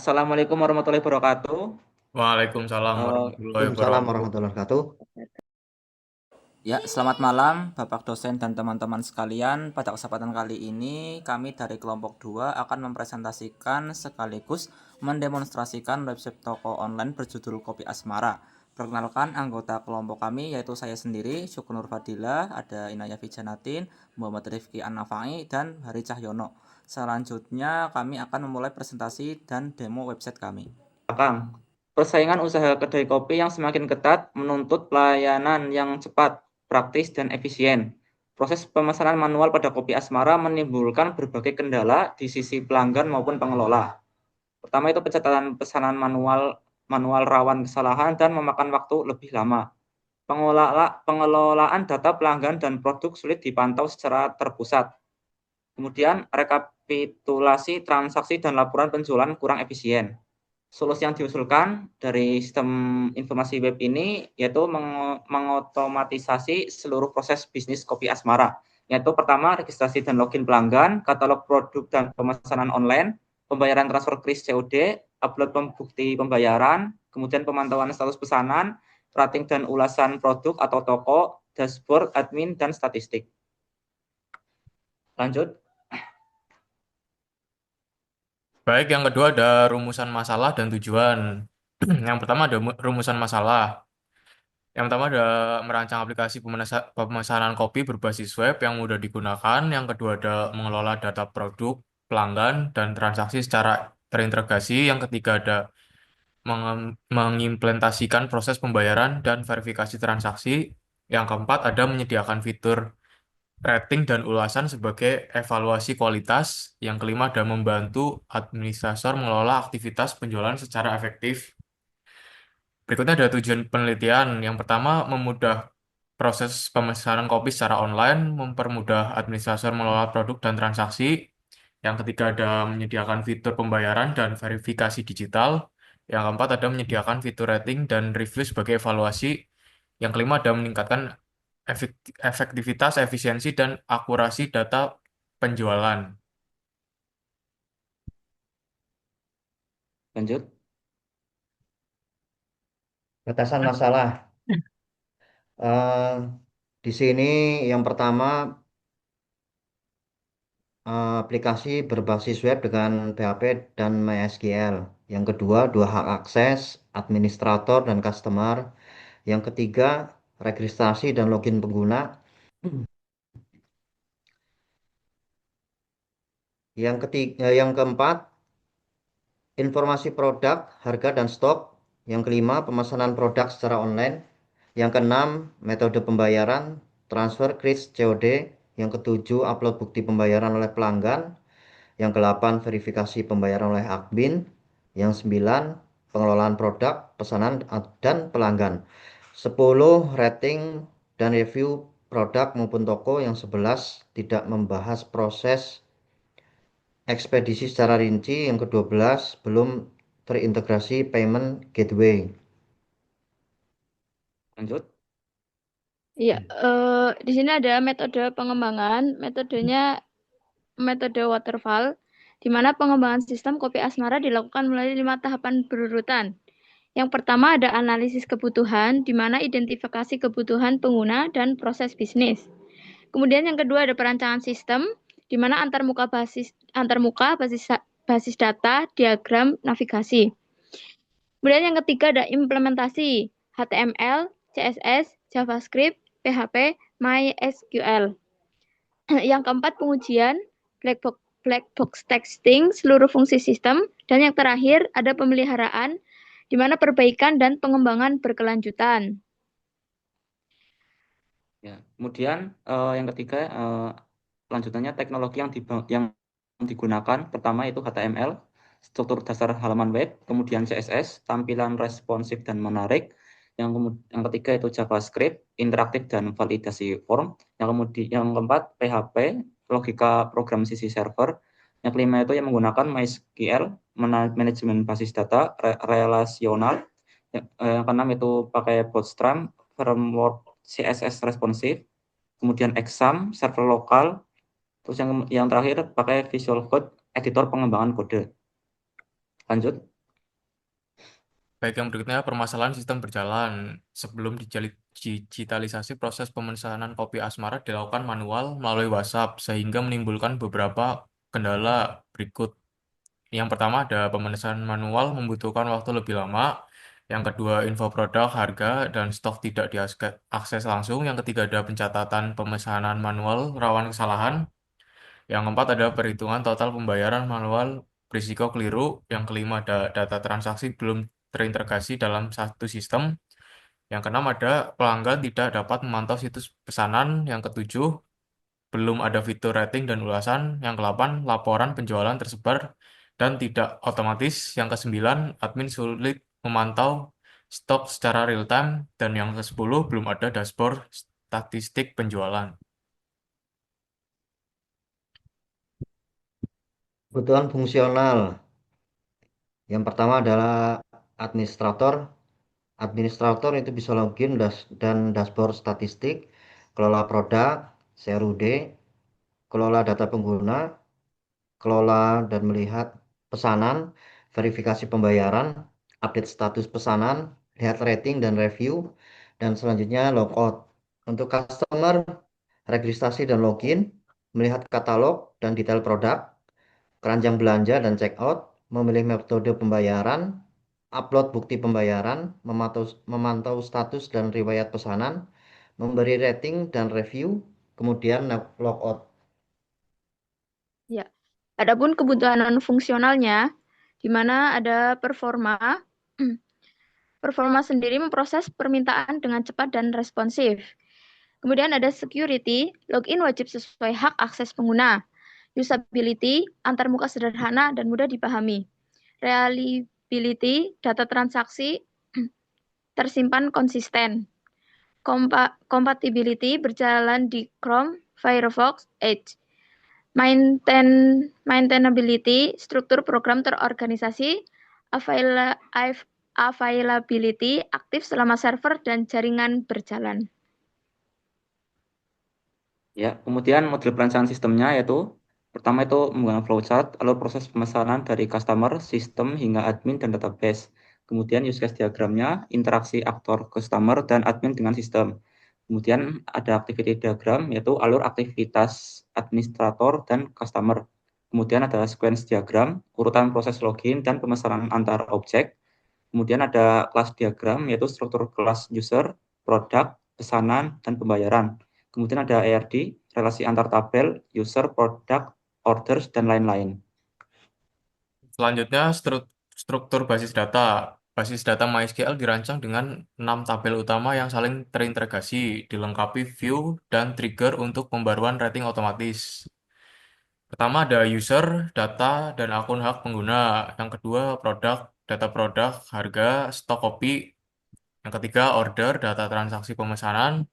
Assalamualaikum warahmatullahi wabarakatuh. Waalaikumsalam warahmatullahi Waalaikumsalam wabarakatuh. warahmatullahi wabarakatuh. Ya, selamat malam Bapak dosen dan teman-teman sekalian. Pada kesempatan kali ini, kami dari kelompok 2 akan mempresentasikan sekaligus mendemonstrasikan website toko online berjudul Kopi Asmara. Perkenalkan anggota kelompok kami yaitu saya sendiri, Syukur Fadila, ada Inaya Vijanatin, Muhammad Rifki An-Nafai, dan Hari Cahyono. Selanjutnya kami akan memulai presentasi dan demo website kami. Kang, persaingan usaha kedai kopi yang semakin ketat menuntut pelayanan yang cepat, praktis, dan efisien. Proses pemesanan manual pada Kopi Asmara menimbulkan berbagai kendala di sisi pelanggan maupun pengelola. Pertama itu pencatatan pesanan manual rawan kesalahan dan memakan waktu lebih lama. Pengelolaan data pelanggan dan produk sulit dipantau secara terpusat. Kemudian rekapitulasi transaksi dan laporan penjualan kurang efisien. Solusi yang diusulkan dari sistem informasi web ini yaitu mengotomatisasi seluruh proses bisnis Kopi Asmara. Yaitu pertama, registrasi dan login pelanggan, katalog produk dan pemesanan online, pembayaran transfer kris COD, upload bukti pembayaran, kemudian pemantauan status pesanan, rating dan ulasan produk atau toko, dashboard, admin, dan statistik. Lanjut. Baik, yang kedua ada rumusan masalah dan tujuan. Yang pertama ada rumusan masalah. Yang pertama ada merancang aplikasi pemesanan kopi berbasis web yang mudah digunakan. Yang kedua ada mengelola data produk, pelanggan, dan transaksi secara terintegrasi. Yang ketiga ada mengimplementasikan proses pembayaran dan verifikasi transaksi. Yang keempat ada menyediakan fitur rating dan ulasan sebagai evaluasi kualitas. Yang kelima ada membantu administrator mengelola aktivitas penjualan secara efektif. Berikutnya ada tujuan penelitian. Yang pertama, memudah proses pemesanan kopi secara online, mempermudah administrator mengelola produk dan transaksi. Yang ketiga ada menyediakan fitur pembayaran dan verifikasi digital. Yang keempat ada menyediakan fitur rating dan review sebagai evaluasi. Yang kelima ada meningkatkan efektivitas, efisiensi, dan akurasi data penjualan. Lanjut. Batasan masalah. Eh, di sini yang pertama aplikasi berbasis web dengan PHP dan MySQL. Yang kedua dua hak akses, administrator dan customer. Yang ketiga registrasi dan login pengguna. Yang keempat informasi produk, harga dan stok. Yang kelima pemesanan produk secara online. Yang keenam, metode pembayaran, transfer kris COD. Yang ketujuh, upload bukti pembayaran oleh pelanggan. Yang kedelapan, verifikasi pembayaran oleh admin. Yang sembilan, pengelolaan produk, pesanan dan pelanggan. 10, rating dan review produk maupun toko. Yang 11, tidak membahas proses ekspedisi secara rinci. Yang ke-12, belum terintegrasi payment gateway. Lanjut. Iya, di sini ada metode pengembangan. Metodenya metode waterfall, di mana pengembangan sistem Kopi Asmara dilakukan melalui 5 tahapan berurutan. Yang pertama ada analisis kebutuhan, di mana identifikasi kebutuhan pengguna dan proses bisnis. Kemudian yang kedua ada perancangan sistem, di mana basis data, diagram, navigasi. Kemudian yang ketiga ada implementasi HTML, CSS, JavaScript, PHP, MySQL. Yang keempat pengujian black box testing seluruh fungsi sistem, dan yang terakhir ada pemeliharaan di mana perbaikan dan pengembangan berkelanjutan. Ya, kemudian yang ketiga lanjutannya teknologi yang digunakan pertama itu HTML, struktur dasar halaman web, kemudian CSS, tampilan responsif dan menarik. Yang ketiga itu JavaScript, interaktif dan validasi form. Yang keempat PHP, logika program sisi server. Yang kelima itu yang menggunakan MySQL, manajemen basis data relasional. Yang keenam itu pakai Bootstrap, framework CSS responsif, kemudian exam, server lokal, terus yang terakhir pakai Visual Code, editor pengembangan kode. Lanjut. Baik, yang berikutnya permasalahan sistem berjalan. Sebelum digitalisasi, proses pemesanan kopi asmara dilakukan manual melalui WhatsApp, sehingga menimbulkan beberapa kendala berikut. Yang pertama ada pemesanan manual membutuhkan waktu lebih lama. Yang kedua, info produk, harga, dan stok tidak diakses langsung. Yang ketiga ada pencatatan pemesanan manual rawan kesalahan. Yang keempat ada perhitungan total pembayaran manual berisiko keliru. Yang kelima ada data transaksi belum terintegrasi dalam satu sistem. Yang keenam ada pelanggan tidak dapat memantau situs pesanan. Yang ketujuh belum ada fitur rating dan ulasan. Yang kedelapan laporan penjualan tersebar dan tidak otomatis. Yang kesembilan admin sulit memantau stok secara real time. Dan yang kesepuluh belum ada dashboard statistik penjualan. Kebutuhan fungsional. Yang pertama adalah administrator. Administrator itu bisa login dan dashboard statistik, kelola produk, CRUD, kelola data pengguna, kelola dan melihat pesanan, verifikasi pembayaran, update status pesanan, lihat rating dan review, dan selanjutnya logout. Untuk customer, registrasi dan login, melihat katalog dan detail produk, keranjang belanja dan checkout, memilih metode pembayaran, upload bukti pembayaran, memantau status dan riwayat pesanan, memberi rating dan review, kemudian logout. Ya. Adapun kebutuhan non-fungsionalnya, di mana ada performa. Performa sendiri memproses permintaan dengan cepat dan responsif. Kemudian ada security, login wajib sesuai hak akses pengguna. Usability, antarmuka sederhana dan mudah dipahami. Reliability, data transaksi tersimpan konsisten. Compatibility, berjalan di Chrome, Firefox, Edge. Maintainability, struktur program terorganisasi. Availability, aktif selama server dan jaringan berjalan. Ya, kemudian model perancangan sistemnya yaitu pertama itu menggunakan flowchart, alur proses pemesanan dari customer, sistem hingga admin dan database. Kemudian use case diagramnya, interaksi aktor customer dan admin dengan sistem. Kemudian ada activity diagram yaitu alur aktivitas administrator dan customer. Kemudian ada sequence diagram, urutan proses login dan pemesanan antar objek. Kemudian ada kelas diagram yaitu struktur kelas user, produk, pesanan, dan pembayaran. Kemudian ada ARD, relasi antar tabel, user, produk, orders, dan lain-lain. Selanjutnya, struktur basis data. Basis data MySQL dirancang dengan 6 tabel utama yang saling terintegrasi, dilengkapi view dan trigger untuk pembaruan rating otomatis. Pertama ada user, data, dan akun hak pengguna. Yang kedua produk, data produk, harga, stok kopi. Yang ketiga order, data transaksi pemesanan.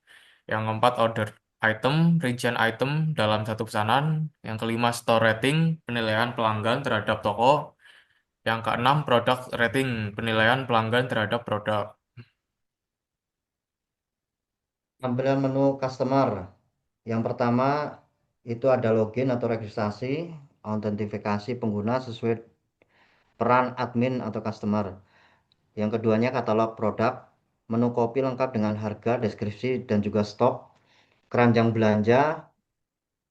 Yang keempat order item, rincian item dalam satu pesanan. Yang kelima store rating, penilaian pelanggan terhadap toko. Yang keenam produk rating, penilaian pelanggan terhadap produk. Tampilan menu customer. Yang pertama itu ada login atau registrasi, autentifikasi pengguna sesuai peran admin atau customer. Yang keduanya katalog produk, menu kopi lengkap dengan harga, deskripsi, dan juga stok. Keranjang belanja,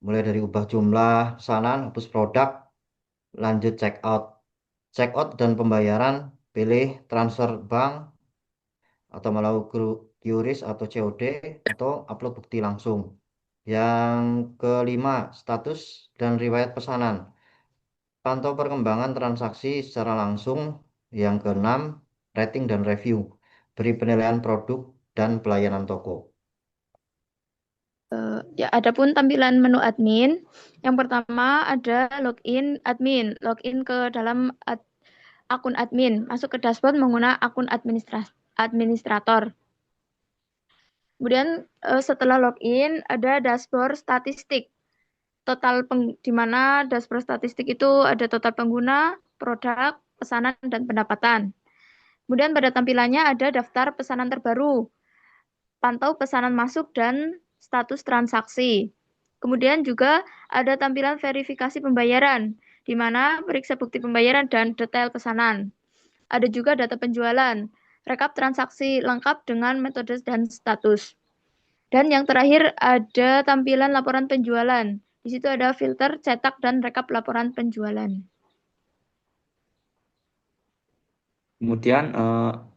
mulai dari ubah jumlah pesanan, hapus produk, lanjut checkout. Checkout dan pembayaran, pilih transfer bank, atau melalui QRIS atau COD, atau upload bukti langsung. Yang kelima, status dan riwayat pesanan. Pantau perkembangan transaksi secara langsung. Yang keenam, rating dan review. Beri penilaian produk dan pelayanan toko. Ya, adapun tampilan menu admin, yang pertama ada login admin, login ke dalam akun admin, masuk ke dashboard menggunakan akun administrator. Kemudian setelah login ada dashboard statistik. Di mana dashboard statistik itu ada total pengguna, produk, pesanan, dan pendapatan. Kemudian pada tampilannya ada daftar pesanan terbaru, pantau pesanan masuk dan status transaksi. Kemudian juga ada tampilan verifikasi pembayaran. di mana periksa bukti pembayaran dan detail pesanan. Ada juga data penjualan, rekap transaksi lengkap dengan metode dan status. Dan yang terakhir ada tampilan laporan penjualan. Di situ ada filter, cetak, dan rekap laporan penjualan. Kemudian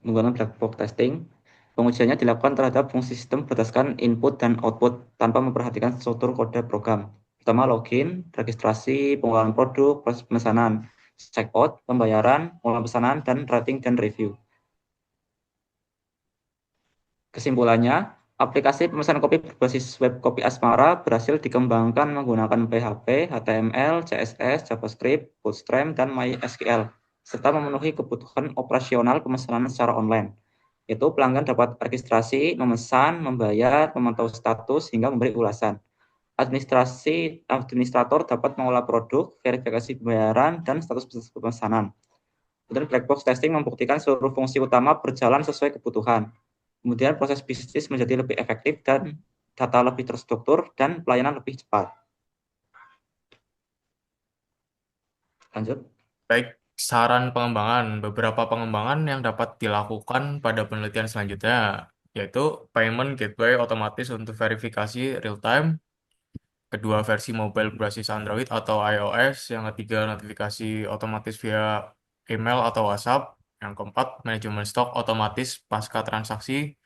menggunakan black box testing, pengujiannya dilakukan terhadap fungsi sistem berdasarkan input dan output tanpa memperhatikan struktur kode program. Pertama, login, registrasi, pengelolaan produk, proses pemesanan, checkout, pembayaran, pengelolaan pesanan, dan rating dan review. Kesimpulannya, aplikasi pemesanan kopi berbasis web kopi Asmara berhasil dikembangkan menggunakan PHP, HTML, CSS, JavaScript, Bootstrap, dan MySQL, serta memenuhi kebutuhan operasional pemesanan secara online. Yaitu pelanggan dapat registrasi, memesan, membayar, memantau status, hingga memberi ulasan. Administrator dapat mengolah produk, verifikasi pembayaran, dan status pemesanan. Kemudian black box testing membuktikan seluruh fungsi utama berjalan sesuai kebutuhan. Kemudian proses bisnis menjadi lebih efektif dan data lebih terstruktur dan pelayanan lebih cepat. Lanjut. Baik, saran pengembangan. Beberapa pengembangan yang dapat dilakukan pada penelitian selanjutnya, yaitu payment gateway otomatis untuk verifikasi real-time, kedua versi mobile berbasis Android atau iOS, yang ketiga notifikasi otomatis via email atau WhatsApp, yang keempat manajemen stok otomatis pasca transaksi,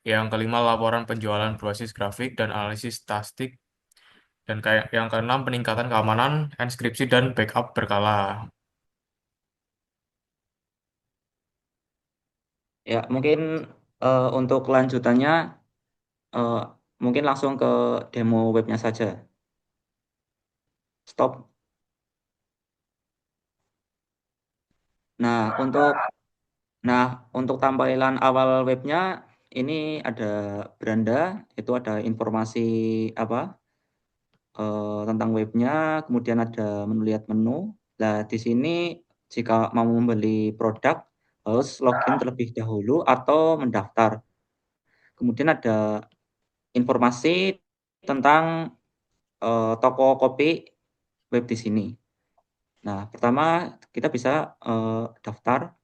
yang kelima laporan penjualan berbasis grafik dan analisis statistik, dan yang keenam peningkatan keamanan, enkripsi, dan backup berkala. Ya, mungkin untuk kelanjutannya mungkin langsung ke demo webnya saja. Stop. Nah, untuk tampilan awal webnya ini ada beranda, itu ada informasi apa tentang webnya, kemudian ada menu lihat menu. Nah, di sini jika mau membeli produk harus login terlebih dahulu atau mendaftar. Kemudian ada informasi tentang toko kopi web di sini. Nah, pertama kita bisa daftar,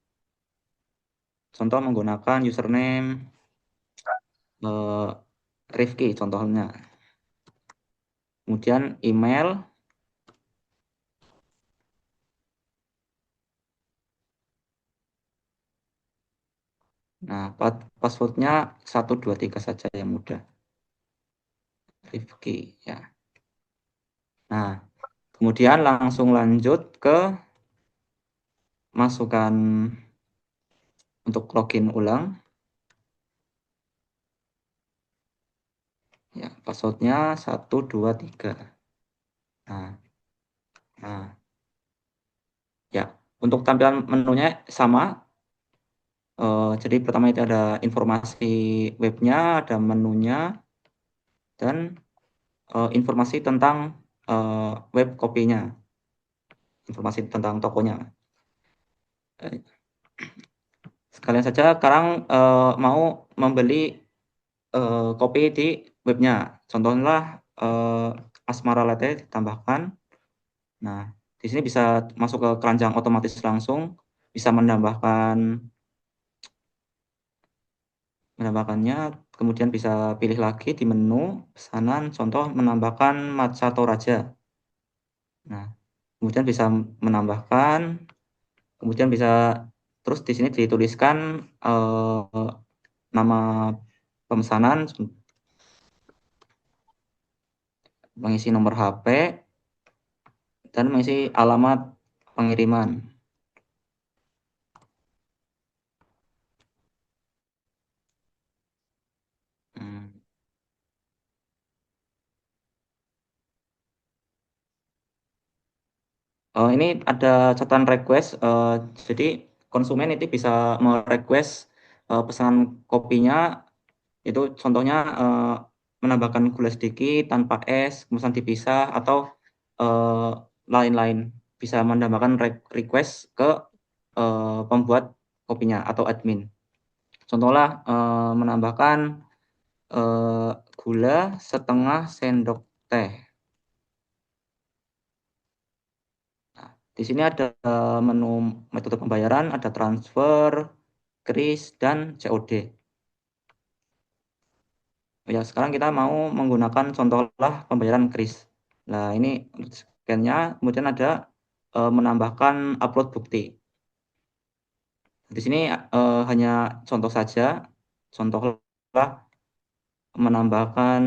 contoh menggunakan username Rifki contohnya. Kemudian email, nah passwordnya 123 saja yang mudah. Rifki ya. Nah, kemudian langsung lanjut ke masukkan untuk login ulang. Ya, passwordnya 123. Nah, ya, untuk tampilan menunya sama. Jadi pertama itu ada informasi webnya, ada menunya, dan informasi tentang web kopinya, informasi tentang tokonya. Sekalian saja sekarang mau membeli kopi di webnya. Contohnya Asmara Latte ditambahkan. Nah, di sini bisa masuk ke keranjang otomatis langsung, bisa menambahkannya, kemudian bisa pilih lagi di menu pesanan, contoh menambahkan matcha Toraja. Nah, kemudian bisa menambahkan, kemudian bisa terus di sini dituliskan nama pemesanan, mengisi nomor HP, dan mengisi alamat pengiriman. Ini ada catatan request, jadi konsumen itu bisa merequest pesanan kopinya, itu contohnya menambahkan gula sedikit, tanpa es, kemudian dipisah, atau lain-lain. Bisa menambahkan request ke pembuat kopinya atau admin. Contohnya menambahkan gula setengah sendok teh. Di sini ada menu metode pembayaran, ada transfer, kris, dan COD. Ya, sekarang kita mau menggunakan contohlah pembayaran kris. Nah, ini scan-nya, kemudian ada menambahkan upload bukti. Di sini hanya contoh saja, contohlah menambahkan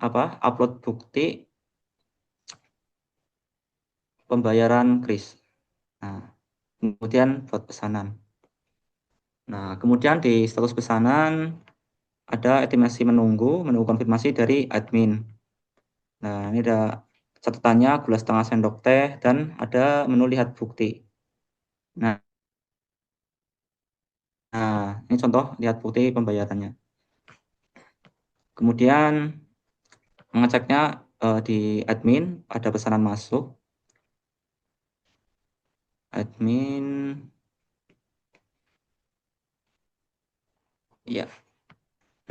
upload bukti pembayaran kris. Nah, kemudian buat pesanan. Nah, kemudian di status pesanan ada estimasi menunggu konfirmasi dari admin. Nah, ini ada catatannya gula setengah sendok teh dan ada menu lihat bukti. Nah, ini contoh lihat bukti pembayarannya. Kemudian mengeceknya di admin ada pesanan masuk. Admin, ya.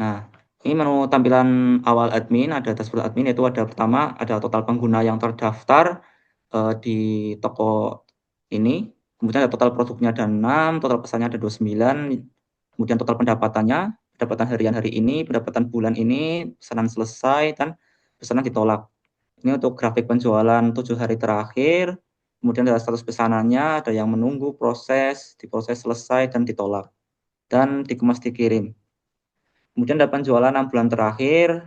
Nah, ini menu tampilan awal admin, ada dashboard admin, yaitu ada pertama ada total pengguna yang terdaftar di toko ini, kemudian ada total produknya ada 6, total pesannya ada 29, kemudian total pendapatannya, pendapatan harian hari ini, pendapatan bulan ini, pesanan selesai, dan pesanan ditolak. Ini untuk grafik penjualan 7 hari terakhir, kemudian ada status pesanannya, ada yang menunggu, proses, diproses selesai, dan ditolak, dan dikemas dikirim. Kemudian ada penjualan 6 bulan terakhir,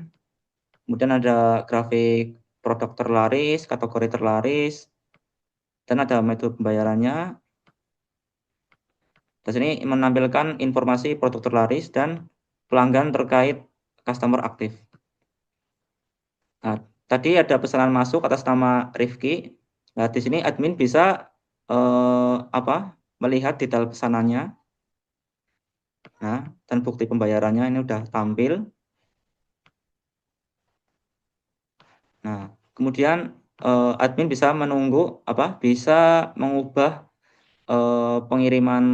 kemudian ada grafik produk terlaris, kategori terlaris, dan ada metode pembayarannya. Di sini menampilkan informasi produk terlaris dan pelanggan terkait customer aktif. Nah, tadi ada pesanan masuk atas nama Rifki. Nah, di sini admin bisa melihat detail pesanannya. Nah, dan bukti pembayarannya ini udah tampil. Nah, kemudian admin bisa menunggu bisa mengubah pengiriman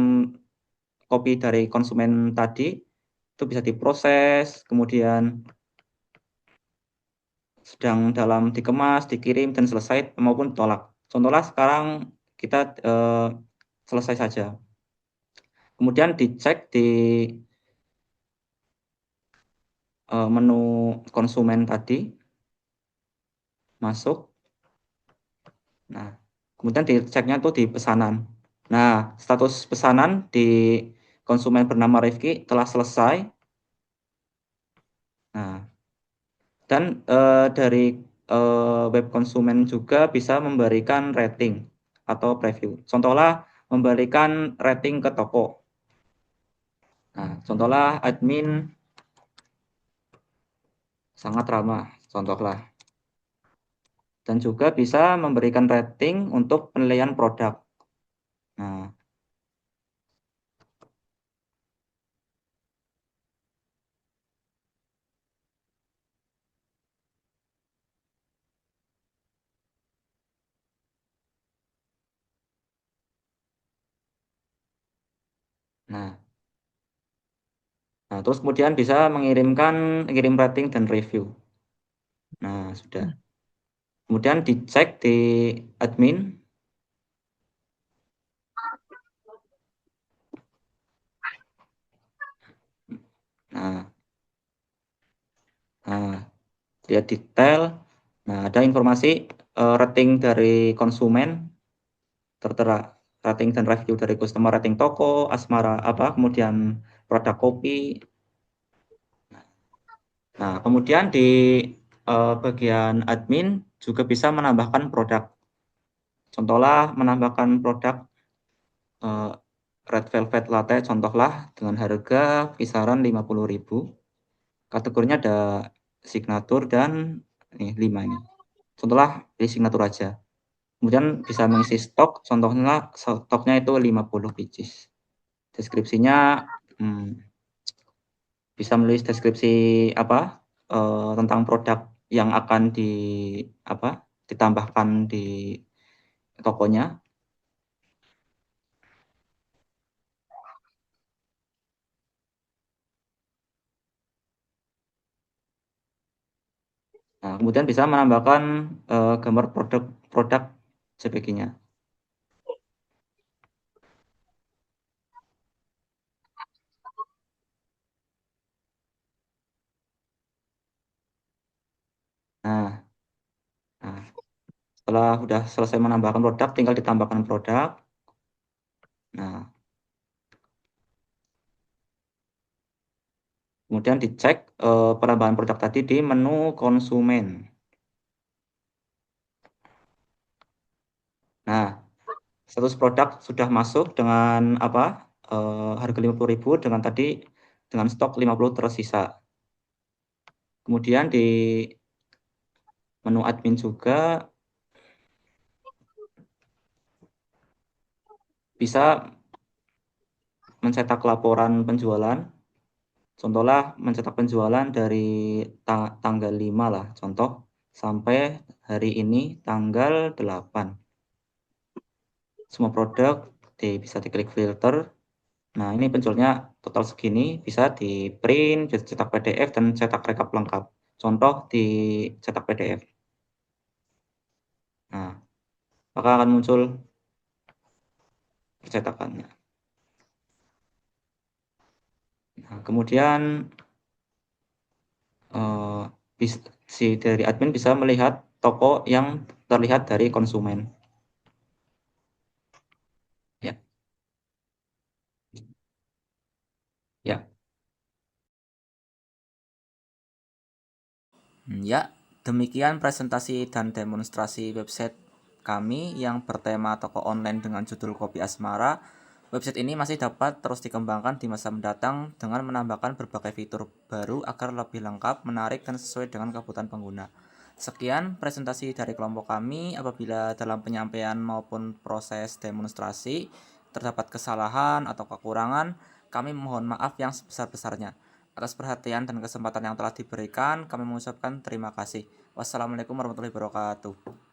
kopi dari konsumen tadi itu bisa diproses, kemudian sedang dalam dikemas, dikirim dan selesai maupun ditolak. Contohnya sekarang kita selesai saja. Kemudian dicek di menu konsumen tadi, masuk. Nah, kemudian diceknya tuh di pesanan. Nah, status pesanan di konsumen bernama Rifki telah selesai. Nah, dan dari web konsumen juga bisa memberikan rating atau preview. Contohnya memberikan rating ke toko. Nah, contohnya admin sangat ramah, contohlah. Dan juga bisa memberikan rating untuk penilaian produk. Nah, nah, terus kemudian bisa mengirim rating dan review. Nah, sudah. Kemudian dicek di admin. Nah, lihat detail. Nah, ada informasi rating dari konsumen, tertera rating dan review dari customer, rating toko, asmara kemudian produk kopi. Nah, kemudian di bagian admin juga bisa menambahkan produk. Contohlah menambahkan produk Red Velvet Latte, contohlah dengan harga kisaran 50.000. Kategorinya ada signatur dan 5 ini. Contohlah di signatur aja. Kemudian bisa mengisi stok, contohnya stoknya itu 50 pieces. Deskripsinya bisa menulis deskripsi tentang produk yang akan ditambahkan di tokonya. Nah, kemudian bisa menambahkan gambar produk JPG-nya. Setelah sudah selesai menambahkan produk, tinggal ditambahkan produk. Nah, kemudian dicek penambahan produk tadi di menu konsumen. Nah, status produk sudah masuk dengan harga 50.000 dengan tadi dengan stok 50 tersisa. Kemudian di menu admin juga bisa mencetak laporan penjualan. Contohlah mencetak penjualan dari tanggal 5 lah, contoh sampai hari ini tanggal 8. Semua produk bisa diklik filter. Nah, ini penjualnya total segini, bisa di print, cetak PDF, dan cetak rekap lengkap. Contoh di cetak PDF. Nah, maka akan muncul percetakannya. Nah, kemudian dari admin bisa melihat toko yang terlihat dari konsumen. Ya. Ya. Ya, demikian presentasi dan demonstrasi website kami yang bertema toko online dengan judul Kopi Asmara. Website ini masih dapat terus dikembangkan di masa mendatang dengan menambahkan berbagai fitur baru agar lebih lengkap, menarik, dan sesuai dengan kebutuhan pengguna. Sekian presentasi dari kelompok kami. Apabila dalam penyampaian maupun proses demonstrasi terdapat kesalahan atau kekurangan, kami mohon maaf yang sebesar-besarnya. Atas perhatian dan kesempatan yang telah diberikan, kami mengucapkan terima kasih. Wassalamualaikum warahmatullahi wabarakatuh.